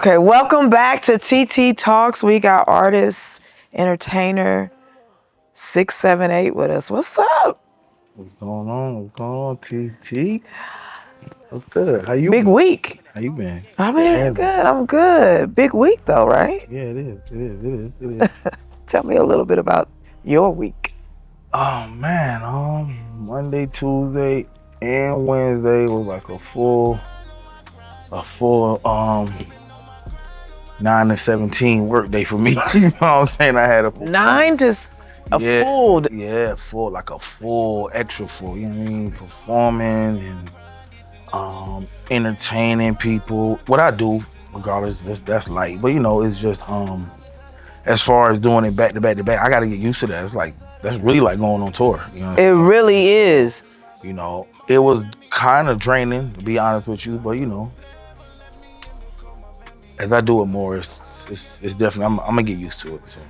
Okay, welcome back to TT Talks. We got artist, entertainer, 678 with us. What's up? What's going on? What's going on, TT? What's good? How you Big been? week. How you been? I'm good. I'm good. Big week though, right? Yeah, it is. It is. It is. It is. Tell me a little bit about your week. Oh man, Monday, Tuesday, and Wednesday was like a full 9 to 17 work day for me. You know what I'm saying? I had a 9 to a full. full, like a full, extra full. You know what I mean? Performing and entertaining people. What I do, regardless, that's light. But you know, it's just as far as doing it back to back to back, I gotta get used to that. It's like that's really like going on tour. You know, It really is. You know, it was kind of draining to be honest with you, but you know, as I do it more, it's definitely I'm gonna get used to it. So.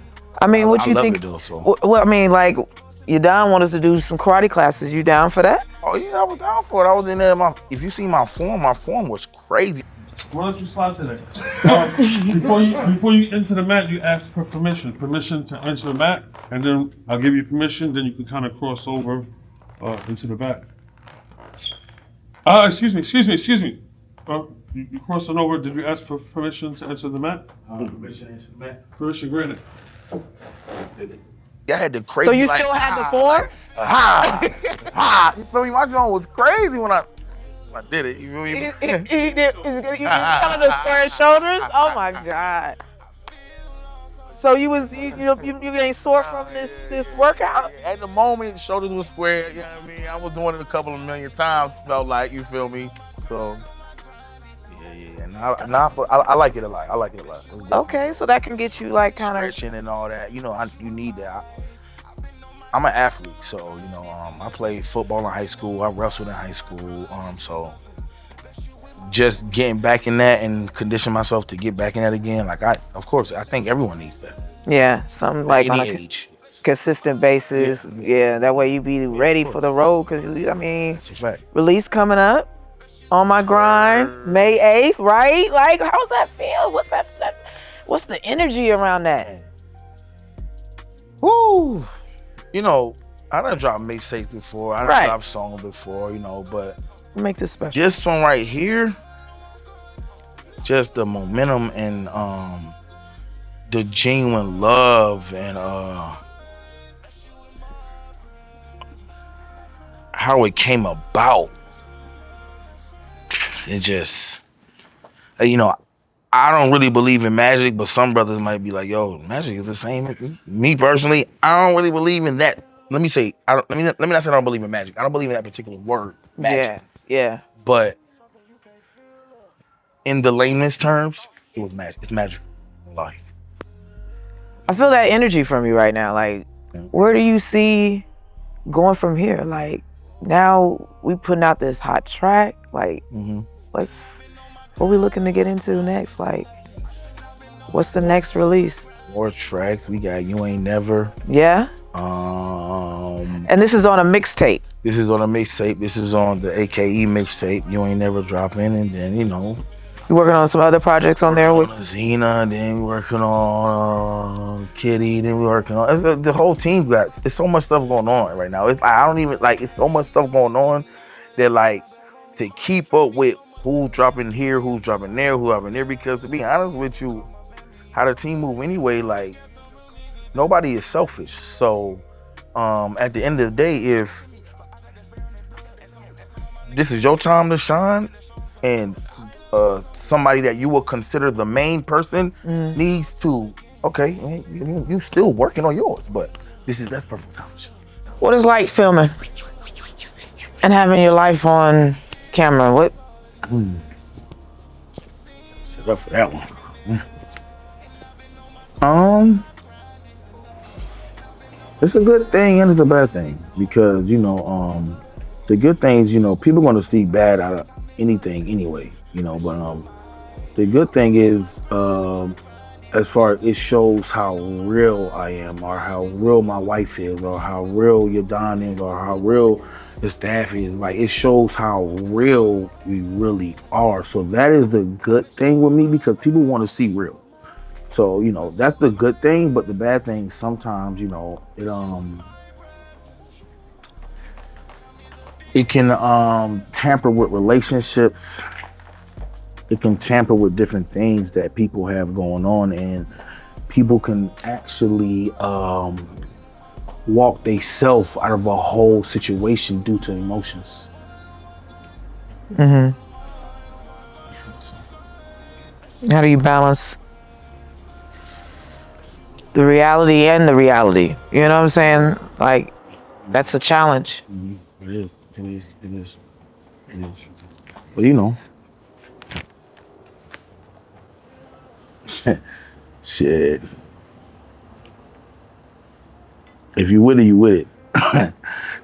I mean, what I you love think? It though, so. Well, I mean, like, you down want us to do some karate classes. You down for that? Oh yeah, I was down for it. I was in there. If you see my form was crazy. Why don't you slide to that? Before you enter the mat, you ask for permission to enter the mat, and then I'll give you permission. Then you can kind of cross over into the back. Excuse me. You crossing over? Did you ask for permission to enter the mat? Permission to enter the mat. Permission granted. I had the crazy. So you still had the form? You feel me? My joint was crazy when I did it. You feel me? He did. You kind of the square shoulders. Oh my God. So you ain't sore from this workout? At the moment, shoulders was square. You know what I mean? I was doing it a couple of million times. Felt like, you feel me? So yeah. And I like it a lot. I like it a lot. Okay, so that can get you like kind of stretching and all that. You know, you need that. I'm an athlete, so you know, I played football in high school. I wrestled in high school. So just getting back in that and condition myself to get back in that again. Like I think everyone needs that. Yeah, something like on a age. Consistent basis. Yeah, that way you be ready for the road. Cause I mean, that's a fact. Release coming up. On my grind, May 8th, right? Like, how's that feel? What's the energy around that? Woo! You know, I done dropped mixtapes before. I done dropped songs before, you know, but what makes it special? This one right here, just the momentum and the genuine love and how it came about. It just, you know, I don't really believe in magic, but some brothers might be like, "Yo, magic is the same." Me personally, I don't really believe in that. Let me not say I don't believe in magic. I don't believe in that particular word, magic. Yeah. But in the layman's terms, it was magic. It's magic. Life. I feel that energy from you right now. Like, where do you see going from here? Like, now we putting out this hot track. Like, what we looking to get into next? Like, what's the next release? More tracks. We got You Ain't Never. Yeah. And this is on a mixtape. This is on a mixtape. This is on the AKE mixtape. You Ain't Never dropping, and then you know. You working on some other projects on there with Xena, then we working on Kitty, then we working on the whole team. There's so much stuff going on right now. It's like, I don't even like. It's so much stuff going on that like to keep up with who's dropping here, who's dropping there, who's dropping there. Because to be honest with you, how the team move anyway, like nobody is selfish. So at the end of the day, if this is your time to shine, and somebody that you will consider the main person needs to, okay, you still working on yours, but that's perfect time. What is like filming and having your life on camera? What? Set up for that one. It's a good thing and it's a bad thing because you know, the good things, you know, people want to see bad out of anything anyway, you know, but the good thing is as far as it shows how real I am, or how real my wife is, or how real Yadon is, or how real the staff is. Like, it shows how real we really are. So that is the good thing with me, because people want to see real. So, you know, that's the good thing. But the bad thing sometimes, you know, it can tamper with relationships. It can tamper with different things that people have going on, and people can actually walk themselves out of a whole situation due to emotions. How do you balance the reality and the reality? You know what I'm saying? Like, that's a challenge. It is. It is. It is. It is. But you know, shit. If you with it, you with it.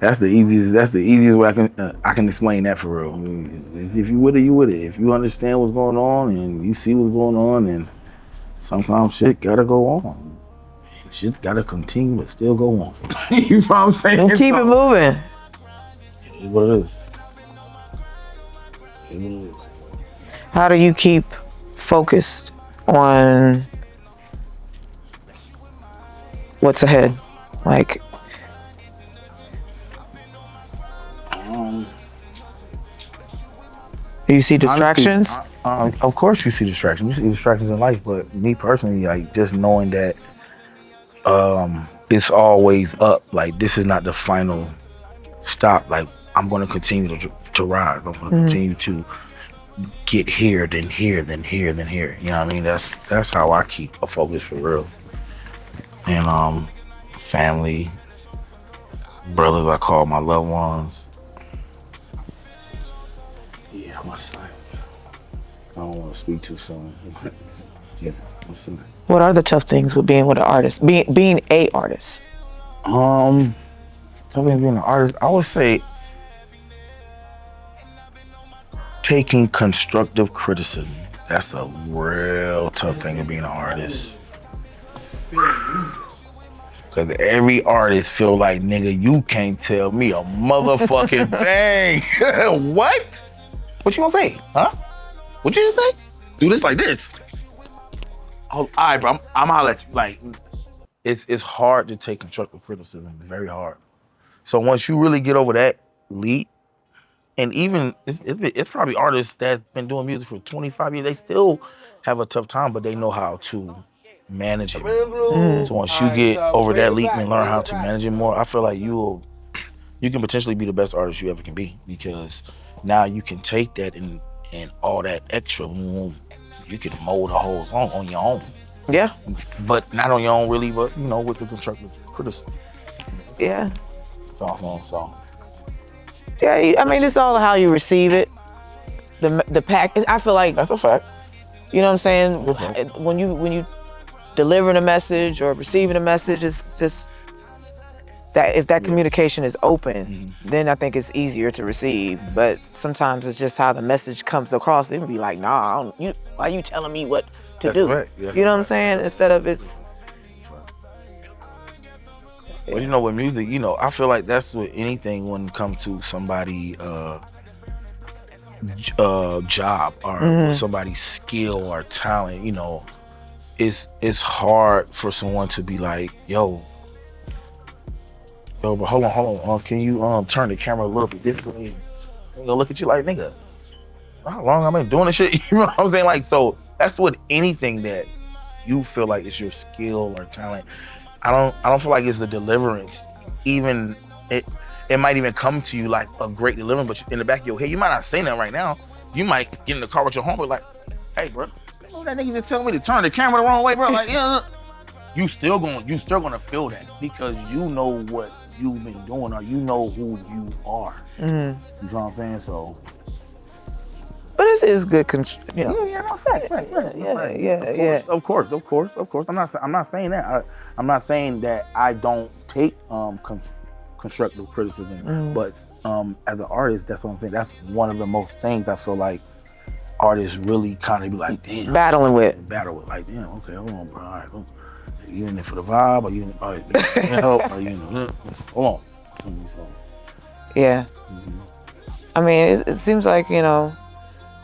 That's the easiest. That's the easiest way I can explain that for real. If you with it, you with it. If you understand what's going on and you see what's going on, and sometimes shit gotta go on. Shit gotta continue, but still go on. You know what I'm saying? And keep it moving. It's what it is. It is. How do you keep focused on what's ahead? Like, do you see distractions? Honestly, of course you see distractions. You see distractions in life, but me personally, like, just knowing that it's always up. Like, this is not the final stop. Like, I'm going to continue to ride. I'm going to continue to get here, then here, then here, then here. You know what I mean? That's how I keep a focus for real. And family, brothers I call my loved ones. Yeah, my son. I don't want to speak too soon. Yeah, my son. What are the tough things with being with an artist? Being a artist? Something being an artist, I would say taking constructive criticism. That's a real tough thing of being an artist. Cause every artist feel like, nigga, you can't tell me a motherfucking thing. What? What you gonna say? Huh? What you just say? Do this like this. Oh, all right, bro. I'm gonna let you. Like, it's hard to take constructive criticism. It's very hard. So once you really get over that leap, and even it's probably artists that's been doing music for 25 years, they still have a tough time, but they know how to manage it. So once you get over that leap and learn how to manage it more, I feel like you can potentially be the best artist you ever can be, because now you can take that and all that extra, you can mold a whole song on your own. Yeah. But not on your own really, but you know, with the constructive criticism. Yeah. So. Yeah, I mean, it's all how you receive it. The pack, I feel like That's a fact. You know what I'm saying? Okay. When you delivering a message or receiving a message, it's just that if that communication is open, then I think it's easier to receive. But sometimes it's just how the message comes across. It would be like, nah, why you telling me what to do? Right. Yes, you know what I'm saying? Instead of it's. Well, you know, with music, you know, I feel like that's with anything when it comes to somebody job or somebody's skill or talent. You know, it's hard for someone to be like, yo, but hold on, can you turn the camera a little bit differently? I'm gonna look at you like, nigga, how long I've been doing this shit? You know what I'm saying? Like, so that's with anything that you feel like is your skill or talent. I don't feel like it's the deliverance. Even it might even come to you like a great deliverance, but in the back of your head, you might not say that right now. You might get in the car with your homeboy like, hey, bro, you know that nigga just telling me to turn the camera the wrong way, bro. Like, yeah, you still gonna feel that because you know what you've been doing or you know who you are. You know what I'm saying? So. But this is good, you know. Yeah, Of course. I'm not saying that. I'm not saying that I don't take constructive criticism, but as an artist, that's what I'm saying. That's one of the most things I feel like artists really kind of be like, damn. Battling with. Battle with, like, damn, okay, hold on, bro. All right, hold on. You in there for the vibe, or you in, all right, you need help, or you in there, hold on. So, Yeah. I mean, it seems like, you know,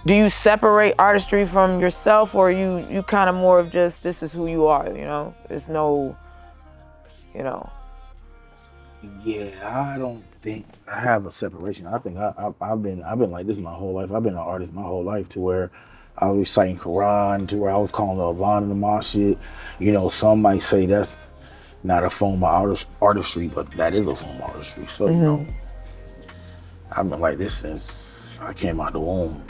do you separate artistry from yourself, or you kind of more of just, this is who you are, you know? There's no, you know. yeah, I don't think I have a separation. I think I've been like this my whole life. I've been an artist my whole life, to where I was reciting Quran, to where I was calling the Avant in the mosque shit. You know, some might say that's not a form of artistry, but that is a form of artistry. So, you know, I've been like this since I came out the womb.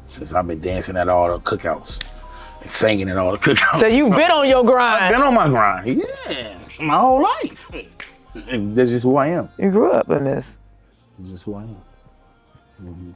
Since I've been dancing at all the cookouts and singing at all the cookouts. So you've been on your grind. I've been on my grind, yeah, my whole life. And that's just who I am. You grew up in this. It's just who I am.